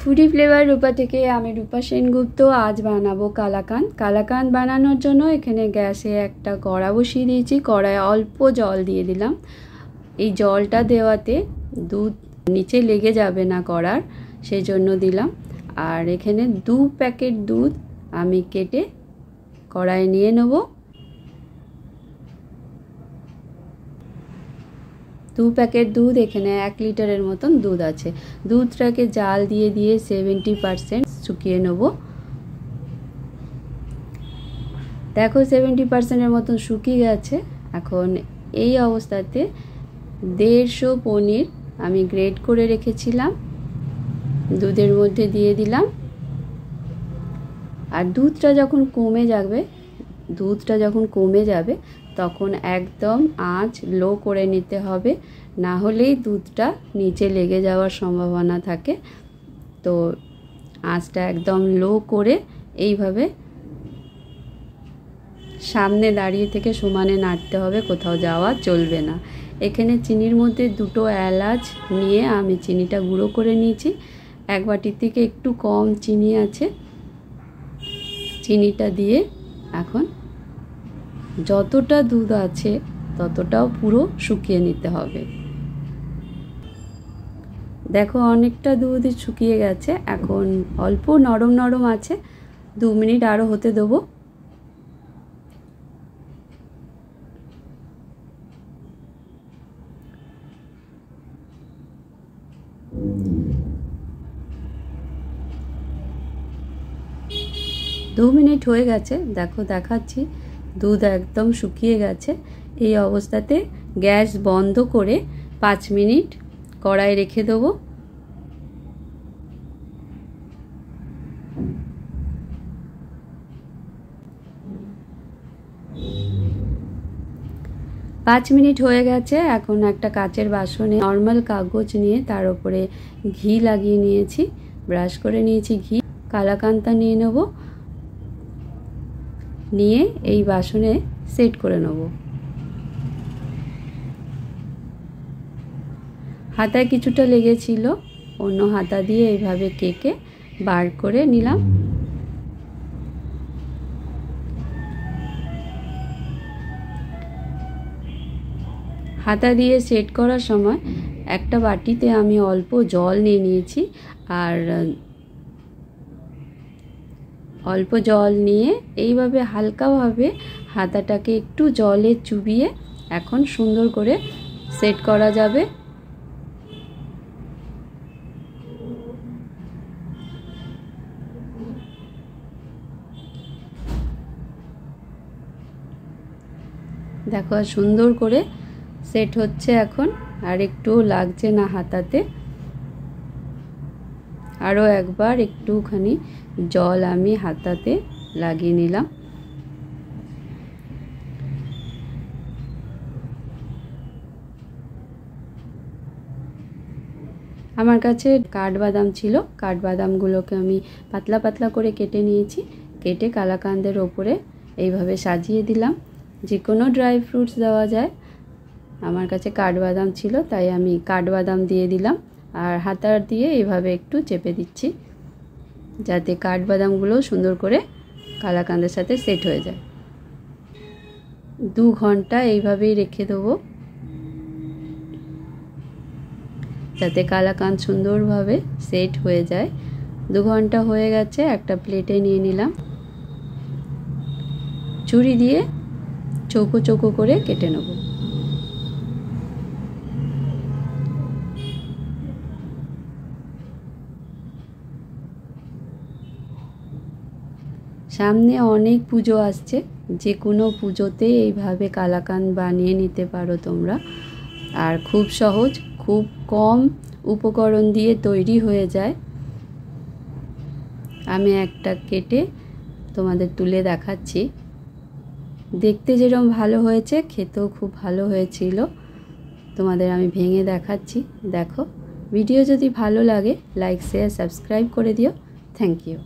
Foodie flavour রূপা থেকে আমি রূপা সেনগুপ্ত। আজ বানাবো কালাকাঁদ। কালাকাঁদ বানানোর জন্য এখানে গ্যাসে একটা কড়া বসিয়ে দিয়েছি। কড়ায় অল্প জল দিয়ে দিলাম। এই জলটা দেওয়াতে দুধ নিচে লেগে যাবে না কড়ার, সেই জন্য দিলাম। আর এখানে 2 প্যাকেট দুধ আমি কেটে কড়ায় নিয়ে নেব। 2 প্যাকেট দুধ, এখানে 1 লিটারের মতন দুধ আছে। দুধটাকে জাল দিয়ে 70% শুকিয়ে নেব। দেখো 70%-এর মতন শুকিয়ে গেছে। এখন এই অবস্থাতে 150 পনির আমি গ্রেট করে রেখেছিলাম দুধের মধ্যে দিয়ে দিলাম। আর দুধটা যখন কমে যাবে তখন একদম আঁচ লো করে নিতে হবে, না হলেই দুধটা নিচে লেগে যাওয়ার সম্ভাবনা থাকে। তো আঁচটা একদম লো করে এইভাবে সামনে দাঁড়িয়ে থেকে সমানে নাড়তে হবে, কোথাও যাওয়া চলবে না। এখানে চিনির মধ্যে 2টো এলাচ নিয়ে আমি চিনিটা গুঁড়ো করে নিয়েছি। 1 বাটির থেকে একটু কম চিনি আছে। চিনিটা দিয়ে এখন যতটা দুধ আছে ততটাও পুরো শুকিয়ে নিতে হবে। দেখো অনেকটা দুধ শুকিয়ে গেছে। এখন অল্প নরম নরম আছে, 2 মিনিট আরও হতে দেবো। দু মিনিট হয়ে গেছে, দেখো দেখাচ্ছি দুধ একদম শুকিয়ে গেছে। এই অবস্থাতে গ্যাস বন্ধ করে 5 মিনিট কড়াই রেখে দেবো। 5 মিনিট হয়ে গেছে। এখন একটা কাচের বাসনে নর্মাল কাগজ নিয়ে তার উপরে ঘি লাগিয়ে নিয়েছি, ব্রাশ করে নিয়েছি ঘি। কালাকাঁদটা নিয়ে নেব, নিয়ে এই বাসনে সেট করে নেব। হাতায় কিছুটা লেগেছিল, অন্য হাতা দিয়ে এইভাবে কেকে বার করে নিলাম। হাতা দিয়ে সেট করার সময় একটা বাটিতে আমি অল্প জল নিয়ে নিয়েছি। আর অল্প জল নিয়ে এইভাবে হালকাভাবে হাতাটাকে একটু জলে চুবিয়ে এখন সুন্দর করে সেট করা যাবে। দেখো সুন্দর করে সেট হচ্ছে এখন, আর একটু লাগছে না হাতাতে। আরও একবার একটুখানি জল আমি হাতাতে লাগিয়ে নিলাম। আমার কাছে কাঠবাদাম ছিল, কাঠবাদামগুলোকে আমি পাতলা পাতলা করে কেটে নিয়েছি। কেটে কালাকাঁদের ওপরে এইভাবে সাজিয়ে দিলাম। যে কোনো ড্রাই ফ্রুটস দেওয়া যায়, আমার কাছে কাঠবাদাম ছিল তাই আমি কাঠবাদাম দিয়ে দিলাম। আর হাতার দিয়ে এইভাবে একটু চেপে দিচ্ছি যাতে কাঠবাদামগুলো সুন্দর করে কালাকাঁদের সাথে সেট হয়ে যায়। 2 ঘন্টা এইভাবেই রেখে দেবো যাতে কালাকাঁদ সুন্দরভাবে সেট হয়ে যায়। 2 ঘন্টা হয়ে গেছে, একটা প্লেটে নিয়ে নিলাম। ছুরি দিয়ে চৌকো চৌকো করে কেটে নেব। সামনে অনেক পুজো আসছে, যে কোনো পুজোতে এইভাবে কালাকাঁদ বানিয়ে নিতে পারো তোমরা। আর খুব সহজ, খুব কম উপকরণ দিয়ে তৈরি হয়ে যায়। আমি একটা কেটে তোমাদের তুলে দেখাচ্ছি। দেখতে যেরকম ভালো হয়েছে, খেতেও খুব ভালো হয়েছিল। তোমাদের আমি ভেঙে দেখাচ্ছি। দেখো, ভিডিও যদি ভালো লাগে লাইক শেয়ার সাবস্ক্রাইব করে দিও। Thank you.